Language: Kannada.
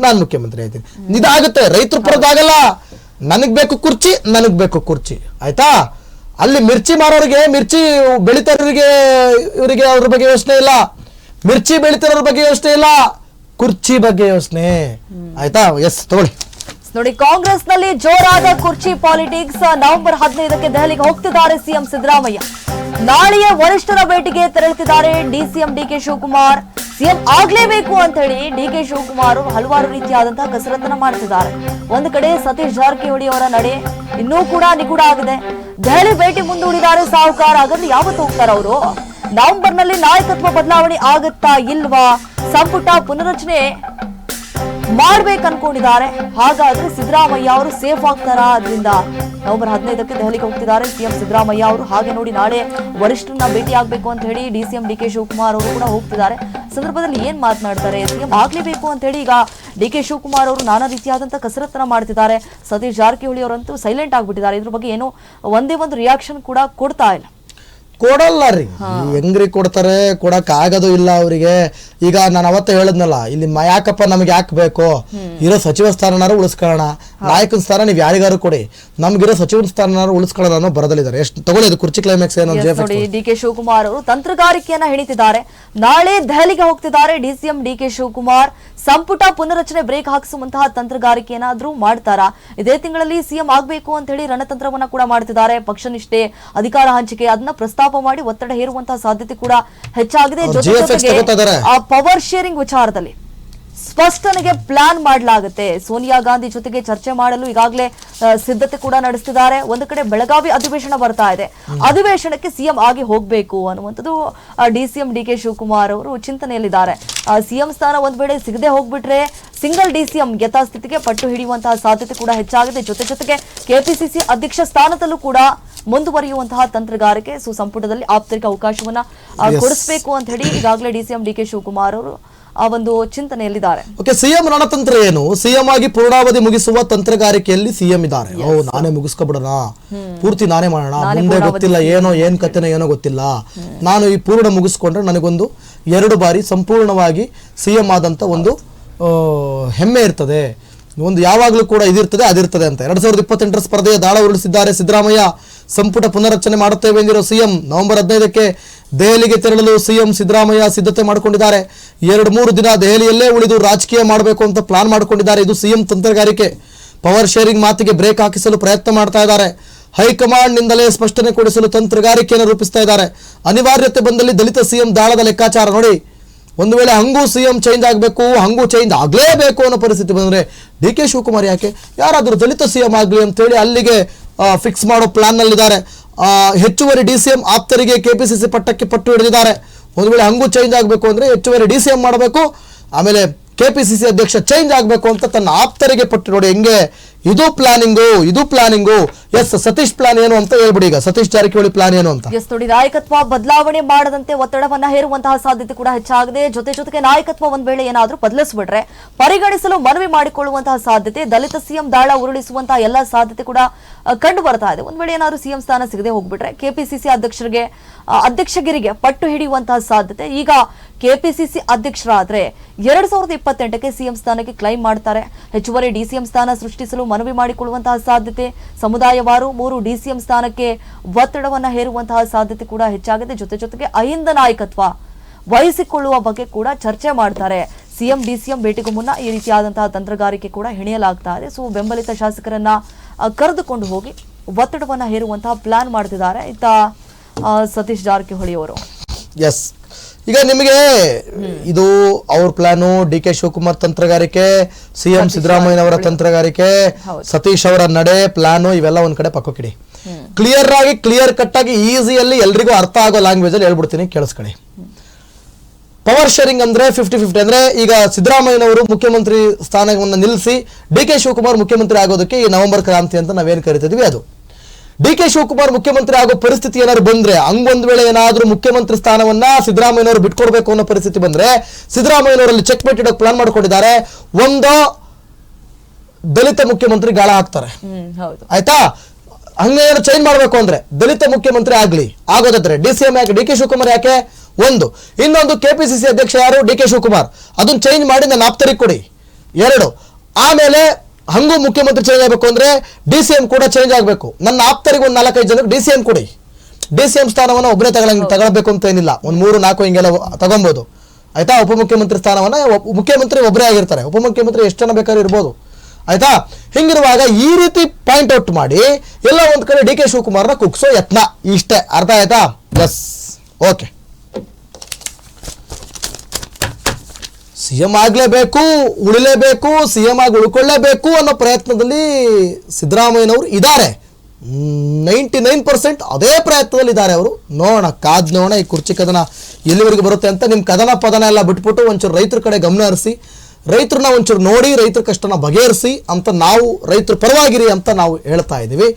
ನಾನು ಮುಖ್ಯಮಂತ್ರಿ ಆಯ್ತೀನಿ. ಇದಾಗುತ್ತೆ. ರೈತರ ಪರದಾಗಲ್ಲ. ನನಗ್ ಬೇಕು ಕುರ್ಚಿ, ನನಗ್ ಬೇಕು ಕುರ್ಚಿ, ಆಯ್ತಾ? ಅಲ್ಲಿ ಮಿರ್ಚಿ ಮಾರೋರಿಗೆ, ಮಿರ್ಚಿ ಬೆಳಿತಾರರಿಗೆ ಇವರಿಗೆ ಅವ್ರ ಬಗ್ಗೆ ಯೋಚನೆ ಇಲ್ಲ. ಮಿರ್ಚಿ ಬೆಳಿತಾರ ಬಗ್ಗೆ ಯೋಚನೆ ಇಲ್ಲ, ಕುರ್ಚಿ ಬಗ್ಗೆ ಯೋಚನೆ, ಆಯ್ತಾ? ಎಸ್, ತಗೊಳ್ಳಿ. ನೋಡಿ, ಕಾಂಗ್ರೆಸ್ ನಲ್ಲಿ ಜೋರಾದ ಕುರ್ಚಿ ಪಾಲಿಟಿಕ್ಸ್. ನವೆಂಬರ್ 15ಕ್ಕೆ ದೆಹಲಿಗೆ ಹೋಗ್ತಿದ್ದಾರೆ ಸಿಎಂ ಸಿದ್ದರಾಮಯ್ಯ. ನಾಳೆಯ ವರಿಷ್ಠರ ಭೇಟಿಗೆ ತೆರಳುತ್ತಿದ್ದಾರೆ ಡಿಸಿಎಂ ಡಿಕೆ ಶಿವಕುಮಾರ್. ಸಿಎಂ ಆಗ್ಲೇಬೇಕು ಅಂತ ಹೇಳಿ ಡಿಕೆ ಶಿವಕುಮಾರ್ ಹಲವಾರು ರೀತಿಯಾದಂತಹ ಕಸರತ್ತನ್ನ ಮಾಡ್ತಿದ್ದಾರೆ. ಒಂದು ಕಡೆ ಸತೀಶ್ ಜಾರಕಿಹೊಳಿ ಅವರ ನಡೆ ಇನ್ನೂ ಕೂಡ ನಿಗೂಢ ಆಗಿದೆ. ದೆಹಲಿ ಭೇಟಿ ಮುಂದೂಡಿದ್ದಾರೆ ಸಾಹುಕಾರ. ಹಾಗಾದ್ರೆ ಯಾವತ್ತು ಹೋಗ್ತಾರ ಅವರು? ನವೆಂಬರ್ ನಲ್ಲಿ ನಾಯಕತ್ವ ಬದಲಾವಣೆ ಆಗುತ್ತಾ ಇಲ್ವಾ? ಸಂಪುಟ ಪುನರಚನೆ ಮಾಡ್ಬೇಕು ಅನ್ಕೊಂಡಿದ್ದಾರೆ. ಹಾಗಾದ್ರೆ ಸಿದ್ದರಾಮಯ್ಯ ಅವರು ಸೇಫ್ ಆಗ್ತಾರಾ? ಅದರಿಂದ ನವೆಂಬರ್ 15ಕ್ಕೆ ದೆಹಲಿಗೆ ಹೋಗ್ತಿದ್ದಾರೆ ಸಿಎಂ ಸಿದ್ದರಾಮಯ್ಯ ಅವರು. ಹಾಗೆ ನೋಡಿ, ನಾಳೆ ವರಿಷ್ಠರನ್ನ ಭೇಟಿ ಆಗ್ಬೇಕು ಅಂತ ಹೇಳಿ ಡಿಸಿಎಂ ಡಿಕೆ ಶಿವಕುಮಾರ್ ಅವರು ಕೂಡ ಹೋಗ್ತಿದ್ದಾರೆ. ಸಂದರ್ಭದಲ್ಲಿ ಏನ್ ಮಾತನಾಡ್ತಾರೆ? ಸಿಎಂ ಆಗ್ಲೇಬೇಕು ಅಂತ ಹೇಳಿ ಈಗ ಡಿಕೆ ಶಿವಕುಮಾರ್ ಅವರು ನಾನಾ ರೀತಿಯಾದಂತಹ ಕಸರತ್ತನ್ನ ಮಾಡ್ತಿದ್ದಾರೆ. ಸತೀಶ್ ಜಾರಕಿಹೊಳಿ ಅವರಂತೂ ಸೈಲೆಂಟ್ ಆಗ್ಬಿಟ್ಟಿದ್ದಾರೆ. ಇದ್ರ ಬಗ್ಗೆ ಏನೋ ಒಂದೇ ಒಂದು ರಿಯಾಕ್ಷನ್ ಕೂಡ ಕೊಡ್ತಾ ಇಲ್ಲ. ಕೊಡಲ್ಲ ರೀ, ಹೆಂಗ್ರಿ ಕೊಡ್ತಾರೆ? ಕೊಡಕ್ ಆಗೋದು ಇಲ್ಲ ಅವರಿಗೆ. ಈಗ ನಾನು ಅವತ್ತೇ ಹೇಳದ್ನಲ್ಲ, ಇಲ್ಲಿ ಯಾಕಪ್ಪ ನಮ್ಗೆ ಯಾಕೆ ಬೇಕು? ಇರೋ ಸಚಿವ ಸ್ಥಾನನಾರು ಉಳಿಸ್ಕೊಳ್ಳೋಣ, ನಾಯಕನ ಸ್ಥಾನ ನೀವು ಯಾರಿಗಾರು ಕೊಡಿ, ನಮ್ಗಿರೋ ಸಚಿವನ ಸ್ಥಾನನಾರು ಉಳಿಸ್ಕೊಳ್ಳೋಣ ಅನ್ನೋ ಬರದಲ್ಲಿದ್ದಾರೆ. ಎಷ್ಟು ತಗೊಳ್ಳೋದು ಕುರ್ಚಿ ಕ್ಲೈಮ್ಯಾಕ್ಸ್ ಏನು? ನೋಡಿ, ಡಿಕೆ ಶಿವಕುಮಾರ್ ಅವರು ತಂತ್ರಗಾರಿಕೆಯನ್ನ ಹಿಡಿತಿದ್ದಾರೆ. ನಾಳೆ ದೆಹಲಿಗೆ ಹೋಗ್ತಿದ್ದಾರೆ ಡಿಸಿಎಂ ಡಿಕೆ ಶಿವಕುಮಾರ್. ಸಂಪುಟ ಪುನರಚನೆ ಬ್ರೇಕ್ ಹಾಕಿಸುವಂತಹ ತಂತ್ರಗಾರಿಕೆ ಏನಾದ್ರೂ ಮಾಡ್ತಾರಾ? ಇದೇ ತಿಂಗಳಲ್ಲಿ ಸಿಎಂ ಆಗ್ಬೇಕು ಅಂತ ಹೇಳಿ ರಣತಂತ್ರವನ್ನ ಕೂಡ ಮಾಡ್ತಿದ್ದಾರೆ. ಪಕ್ಷ ನಿಷ್ಠೆ, ಅಧಿಕಾರ ಹಂಚಿಕೆ ಅದನ್ನ ಪ್ರಸ್ತಾಪ ಮಾಡಿ ಒತ್ತಡ ಹೇರುವಂತಹ ಸಾಧ್ಯತೆ ಕೂಡ ಹೆಚ್ಚಾಗಿದೆ. ಜೊತೆಗೆ ಪವರ್ ಶೇರಿಂಗ್ ವಿಚಾರದಲ್ಲಿ ಸ್ಪಷ್ಟನೆಗೆ ಪ್ಲಾನ್ ಮಾಡಲಾಗುತ್ತೆ. ಸೋನಿಯಾ ಗಾಂಧಿ ಜೊತೆಗೆ ಚರ್ಚೆ ಮಾಡಲು ಈಗಾಗಲೇ ಸಿದ್ಧತೆ ಕೂಡ ನಡೆಸ್ತಿದ್ದಾರೆ. ಒಂದು ಕಡೆ ಬೆಳಗಾವಿ ಅಧಿವೇಶನ ಬರ್ತಾ ಇದೆ, ಅಧಿವೇಶನಕ್ಕೆ ಸಿಎಂ ಆಗಿ ಹೋಗ್ಬೇಕು ಅನ್ನುವಂಥದ್ದು ಡಿಸಿಎಂ ಡಿಕೆ ಶಿವಕುಮಾರ್ ಅವರು ಚಿಂತನೆಯಲ್ಲಿದ್ದಾರೆ. ಸಿಎಂ ಸ್ಥಾನ ಒಂದ್ ವೇಳೆ ಸಿಗದೆ ಹೋಗ್ಬಿಟ್ರೆ ಸಿಂಗಲ್ ಡಿಸಿಎಂ ಯಥಾಸ್ಥಿತಿಗೆ ಪಟ್ಟು ಹಿಡಿಯುವಂತಹ ಸಾಧ್ಯತೆ ಕೂಡ ಹೆಚ್ಚಾಗಿದೆ. ಜೊತೆಗೆ ಕೆಪಿಸಿಸಿ ಅಧ್ಯಕ್ಷ ಸ್ಥಾನದಲ್ಲೂ ಕೂಡ ಮುಂದುವರಿಯುವಂತಹ ತಂತ್ರಗಾರಿಕೆ. ಸಂಪುಟದಲ್ಲಿ ಆಪ್ತರಿಕ ಅವಕಾಶವನ್ನ ಕೊಡಿಸಬೇಕು ಅಂತ ಹೇಳಿ ಈಗಾಗಲೇ ಡಿಸಿಎಂ ಡಿಕೆ ಶಿವಕುಮಾರ್ ಅವರು ಆ ಒಂದು ಚಿಂತನೆಯಲ್ಲಿದ್ದಾರೆ. ಓಕೆ, ಸಿಎಂ ರಣತಂತ್ರ ಏನು? ಸಿಎಂ ಆಗಿ ಪೂರ್ಣಾವಧಿ ಮುಗಿಸುವ ತಂತ್ರಗಾರಿಕೆಯಲ್ಲಿ ಸಿಎಂ ಇದ್ದಾರೆ. ನಾನೇ ಮುಗಿಸ್ಕೊಬಿಡೋಣ, ಪೂರ್ತಿ ನಾನೇ ಮಾಡೋಣ, ಮುಂದೆ ಗೊತ್ತಿಲ್ಲ ಏನ್ ಕಥೆನೋ ಏನೋ ಗೊತ್ತಿಲ್ಲ, ನಾನು ಈ ಪೂರ್ಣ ಮುಗಿಸ್ಕೊಂಡ್ರೆ ನನಗೊಂದು 2 ಬಾರಿ ಸಂಪೂರ್ಣವಾಗಿ ಸಿಎಂ ಆದಂತ ಒಂದು ಹೆಮ್ಮೆ ಇರ್ತದೆ, ಒಂದು ಯಾವಾಗಲೂ ಕೂಡ ಇದಿರ್ತದೆ ಅದಿರ್ತದೆ ಅಂತ. 2028ರ ಸ್ಪರ್ಧೆಯ ದಾಳ ಉರುಳಿಸಿದ್ದಾರೆ ಸಿದ್ದರಾಮಯ್ಯ. ಸಂಪುಟ ಪುನರಚನೆ ಮಾಡುತ್ತೇವೆ ಎಂದಿರೋ ಸಿಎಂ ನವೆಂಬರ್ 15ಕ್ಕೆ ದೆಹಲಿಗೆ ತೆರಳಲು ಸಿಎಂ ಸಿದ್ದರಾಮಯ್ಯ ಸಿದ್ಧತೆ ಮಾಡಿಕೊಂಡಿದ್ದಾರೆ. 2-3 ದಿನ ದೆಹಲಿಯಲ್ಲೇ ಉಳಿದು ರಾಜಕೀಯ ಮಾಡಬೇಕು ಅಂತ ಪ್ಲಾನ್ ಮಾಡಿಕೊಂಡಿದ್ದಾರೆ. ಇದು ಸಿಎಂ ತಂತ್ರಗಾರಿಕೆ. ಪವರ್ ಶೇರಿಂಗ್ ಮಾತಿಗೆ ಬ್ರೇಕ್ ಹಾಕಿಸಲು ಪ್ರಯತ್ನ ಮಾಡ್ತಾ ಇದ್ದಾರೆ. ಹೈಕಮಾಂಡ್ ನಿಂದಲೇ ಸ್ಪಷ್ಟನೆ ಕೊಡಿಸಲು ತಂತ್ರಗಾರಿಕೆಯನ್ನು ರೂಪಿಸ್ತಾ ಇದ್ದಾರೆ. ಅನಿವಾರ್ಯತೆ ಬಂದಲ್ಲಿ ದಲಿತ ಸಿಎಂ ದಾಳದ ಲೆಕ್ಕಾಚಾರ ನೋಡಿ. ಒಂದು ವೇಳೆ ಹಂಗೂ ಸಿಎಂ ಚೇಂಜ್ ಆಗಬೇಕು, ಹಂಗೂ ಚೇಂಜ್ ಆಗಲೇಬೇಕು ಅನ್ನೋ ಪರಿಸ್ಥಿತಿ ಬಂದರೆ ಡಿಕೆ ಶಿವಕುಮಾರ್ ಯಾಕೆ ಯಾರಾದರೂ ದಲಿತ ಸಿಎಂ ಆಗಲಿ ಅಂತೇಳಿ ಅಲ್ಲಿಗೆ ಫಿಕ್ಸ್ ಮಾಡೋ ಪ್ಲಾನ್ನಲ್ಲಿದ್ದಾರೆ. ಹೆಚ್ಚುವರಿ ಡಿಸಿಎಂ ಆಪ್ತರಿಗೆ ಕೆಪಿಸಿಸಿ ಪಟ್ಟಕ್ಕೆ ಪಟ್ಟು ಹಿಡಿದಿದ್ದಾರೆ. ಒಂದು ವೇಳೆ ಹಂಗೂ ಚೇಂಜ್ ಆಗಬೇಕು ಅಂದರೆ ಹೆಚ್ಚುವರಿ ಡಿಸಿಎಂ ಮಾಡಬೇಕು, ಆಮೇಲೆ ಕೆಪಿಸಿಸಿ ಅಧ್ಯಕ್ಷ ಚೇಂಜ್ ಆಗಬೇಕು ಅಂತ ತನ್ನ ಆಪ್ತರಿಗೆ ಪಟ್ಟು ನೋಡಿ. ಹೆಂಗೆ ಇದು ಪ್ಲಾನಿಂಗು. ಎಸ್, ಸತೀಶ್ ಪ್ಲಾನ್ ಏನು ಅಂತ ಹೇಳ್ಬಿಡಿ. ಈಗ ಸತೀಶ್ ಜಾರಕಿಹೊಳಿ ಪ್ಲಾನ್ ಏನು ಅಂತ. ಎಸ್, ನೋಡಿ, ನಾಯಕತ್ವ ಬದಲಾವಣೆ ಮಾಡದಂತೆ ಒತ್ತಡವನ್ನ ಹೇರುವಂತಹ ಸಾಧ್ಯತೆ ಕೂಡ ಹೆಚ್ಚಾಗಿದೆ. ಜೊತೆಗೆ ನಾಯಕತ್ವ ಒಂದ್ ವೇಳೆ ಏನಾದ್ರೂ ಬದಲಿಸ್ಬಿಟ್ರೆ ಪರಿಗಣಿಸಲು ಮನವಿ ಮಾಡಿಕೊಳ್ಳುವಂತಹ ಸಾಧ್ಯತೆ, ದಲಿತ ಸಿಎಂ ದಾಳ ಉರುಳಿಸುವಂತಹ ಎಲ್ಲಾ ಸಾಧ್ಯತೆ ಕೂಡ ಕಂಡು ಬರ್ತಾ ಇದೆ. ಒಂದ್ ವೇಳೆ ಏನಾದ್ರೂ ಸಿಎಂ ಸ್ಥಾನ ಸಿಗದೆ ಹೋಗ್ಬಿಟ್ರೆ ಕೆಪಿಸಿಸಿ ಅಧ್ಯಕ್ಷಗಿರಿಗೆ ಪಟ್ಟು ಹಿಡಿಯುವಂತಹ ಸಾಧ್ಯತೆ. ಈಗ ಕೆಪಿಸಿಸಿ ಅಧ್ಯಕ್ಷರಾದ್ರೆ 2028ಕ್ಕೆ ಸಿಎಂ ಸ್ಥಾನಕ್ಕೆ ಕ್ಲೈಮ್ ಮಾಡ್ತಾರೆ. ಹೆಚ್ಚುವರಿ ಡಿಸಿಎಂ ಸ್ಥಾನ ಸೃಷ್ಟಿಸಲು ಮನವಿ ಮಾಡಿಕೊಳ್ಳುವಂತಹ ಸಾಧ್ಯತೆ, ಸಮುದಾಯವಾರು 3 ಡಿಸಿಎಂ ಸ್ಥಾನಕ್ಕೆ ಒತ್ತಡವನ್ನ ಹೇರುವಂತಹ ಸಾಧ್ಯತೆ ಕೂಡ ಹೆಚ್ಚಾಗಿದೆ. ಜೊತೆಗೆ ಅಹಿಂದ ನಾಯಕತ್ವ ವಹಿಸಿಕೊಳ್ಳುವ ಬಗ್ಗೆ ಕೂಡ ಚರ್ಚೆ ಮಾಡ್ತಾರೆ. ಸಿಎಂ ಡಿಸಿಎಂ ಭೇಟಿಗೂ ಮುನ್ನ ಈ ರೀತಿಯಾದಂತಹ ತಂತ್ರಗಾರಿಕೆ ಕೂಡ ಹೆಣೆಯಲಾಗ್ತಾ ಇದೆ. ಬೆಂಬಲಿತ ಶಾಸಕರನ್ನ ಕರೆದುಕೊಂಡು ಹೋಗಿ ಒತ್ತಡವನ್ನ ಹೇರುವಂತಹ ಪ್ಲಾನ್ ಮಾಡ್ತಿದ್ದಾರೆ ಇತ್ತ ಸತೀಶ್ ಜಾರಕಿಹೊಳಿ ಅವರು. ಎಸ್, ಈಗ ನಿಮಗೆ ಇದು ಅವ್ರ ಪ್ಲಾನು, ಡಿಕೆ ಶಿವಕುಮಾರ್ ತಂತ್ರಗಾರಿಕೆ, ಸಿಎಂ ಸಿದ್ದರಾಮಯ್ಯನವರ ತಂತ್ರಗಾರಿಕೆ, ಸತೀಶ್ ಅವರ ನಡೆ ಪ್ಲಾನು, ಇವೆಲ್ಲ ಒಂದ್ ಕಡೆ ಪಕ್ಕಕ್ಕಿಡಿ. ಕ್ಲಿಯರ್ ಕಟ್ ಆಗಿ ಈಸಿಯಲ್ಲಿ ಎಲ್ರಿಗೂ ಅರ್ಥ ಆಗೋ ಲ್ಯಾಂಗ್ವೇಜ್ ಅಲ್ಲಿ ಹೇಳ್ಬಿಡ್ತೀನಿ, ಕೇಳಿಸ್ಕೊಳ್ಳಿ. ಪವರ್ ಶೇರಿಂಗ್ ಅಂದ್ರೆ 50-50. ಅಂದ್ರೆ ಈಗ ಸಿದ್ದರಾಮಯ್ಯನವರು ಮುಖ್ಯಮಂತ್ರಿ ಸ್ಥಾನವನ್ನು ನಿಲ್ಲಿಸಿ ಡಿಕೆ ಶಿವಕುಮಾರ್ ಮುಖ್ಯಮಂತ್ರಿ ಆಗೋದಕ್ಕೆ ಈ ನವೆಂಬರ್ ಕ್ರಾಂತಿ ಅಂತ ನಾವೇನ್ ಕರಿತಿದ್ವಿ ಅದು. ಡಿಕೆ ಶಿವಕುಮಾರ್ ಮುಖ್ಯಮಂತ್ರಿ ಆಗೋ ಪರಿಸ್ಥಿತಿ ಏನಾದ್ರು ಬಂದ್ರೆ, ಹಂಗೊಂದ್ ವೇಳೆ ಏನಾದ್ರೂ ಮುಖ್ಯಮಂತ್ರಿ ಸ್ಥಾನವನ್ನ ಸಿದ್ದರಾಮಯ್ಯನವರು ಬಿಟ್ಕೊಡ್ಬೇಕು ಅನ್ನೋ ಪರಿಸ್ಥಿತಿ ಬಂದ್ರೆ ಸಿದ್ದರಾಮಯ್ಯನವರಲ್ಲಿ ಚೆಕ್ ಮೇಟ್ ಇಡೋಕೆ ಪ್ಲಾನ್ ಮಾಡ್ಕೊಂಡಿದ್ದಾರೆ. ಒಂದು ದಲಿತ ಮುಖ್ಯಮಂತ್ರಿ ಗಾಳ ಹಾಕ್ತಾರೆ, ಆಯ್ತಾ? ಹಂಗೇನು ಚೇಂಜ್ ಮಾಡ್ಬೇಕು ಅಂದ್ರೆ ದಲಿತ ಮುಖ್ಯಮಂತ್ರಿ ಆಗೋದಾದ್ರೆ ಡಿಸಿಎಂ ಯಾಕೆ, ಡಿಕೆ ಶಿವಕುಮಾರ್ ಯಾಕೆ? ಒಂದು. ಇನ್ನೊಂದು, ಕೆಪಿಸಿಸಿ ಅಧ್ಯಕ್ಷ ಯಾರು? ಡಿಕೆ ಶಿವಕುಮಾರ್. ಅದನ್ನ ಚೇಂಜ್ ಮಾಡಿ ನನ್ನ ಆಪ್ತರಿಗೆ ಕೊಡಿ, 2 ಆಮೇಲೆ ಹಂಗೂ ಮುಖ್ಯಮಂತ್ರಿ ಚೇಂಜ್ ಆಗಬೇಕು ಅಂದ್ರೆ DCM ಕೂಡ ಚೇಂಜ್ ಆಗಬೇಕು. ನನ್ನ ಆಪ್ತರಿಗೆ ಒಂದು 4-5 ಜನಕ್ಕೆ DCM ಕೊಡಿ. DCM ಸ್ಥಾನವನ್ನು ಒಬ್ಬರೇ ತಗೊಳ್ಬೇಕು ಅಂತ ಏನಿಲ್ಲ, ಒಂದು 3-4 ಹಿಂಗೆಲ್ಲ ತಗೊಬೋದು ಆಯ್ತಾ. ಉಪಮುಖ್ಯಮಂತ್ರಿ ಸ್ಥಾನವನ್ನ ಮುಖ್ಯಮಂತ್ರಿ ಒಬ್ಬರೇ ಆಗಿರ್ತಾರೆ, ಉಪಮುಖ್ಯಮಂತ್ರಿ ಎಷ್ಟು ಜನ ಬೇಕಾದ್ರೂ ಇರ್ಬೋದು ಆಯ್ತಾ. ಹಿಂಗಿರುವಾಗ ಈ ರೀತಿ ಪಾಯಿಂಟ್ ಔಟ್ ಮಾಡಿ ಎಲ್ಲ ಒಂದ್ ಕಡೆ DK ಶಿವಕುಮಾರ್ನ ಕುಗ್ಸೋ ಯತ್ನ, ಇಷ್ಟೇ. ಅರ್ಥ ಆಯ್ತಾ? S, okay. CM ಆಗಲೇಬೇಕು, ಉಳಿಲೇಬೇಕು, CM ಆಗಿ ಉಳ್ಕೊಳ್ಳೇಬೇಕು ಅನ್ನೋ ಪ್ರಯತ್ನದಲ್ಲಿ ಸಿದ್ದರಾಮಯ್ಯನವರು ಇದ್ದಾರೆ. 99% ಅದೇ ಪ್ರಯತ್ನದಲ್ಲಿ ಇದ್ದಾರೆ ಅವರು. ನೋಡೋಣ, ಕಾದ್ ನೋಡೋಣ ಈ ಕುರ್ಚಿ ಕದನ ಎಲ್ಲಿವರೆಗೆ ಬರುತ್ತೆ ಅಂತ. ನಿಮ್ಮ ಕದನ ಪದನ ಎಲ್ಲ ಬಿಟ್ಬಿಟ್ಟು ಒಂಚೂರು ರೈತರ ಕಡೆ ಗಮನ ಹರಿಸಿ, ರೈತರನ್ನ ಒಂಚೂರು ನೋಡಿ, ರೈತರ ಕಷ್ಟನ ಬಗೆಹರಿಸಿ ಅಂತ ನಾವು, ರೈತರ ಪರವಾಗಿರಿ ಅಂತ ನಾವು ಹೇಳ್ತಾ ಇದ್ದೀವಿ.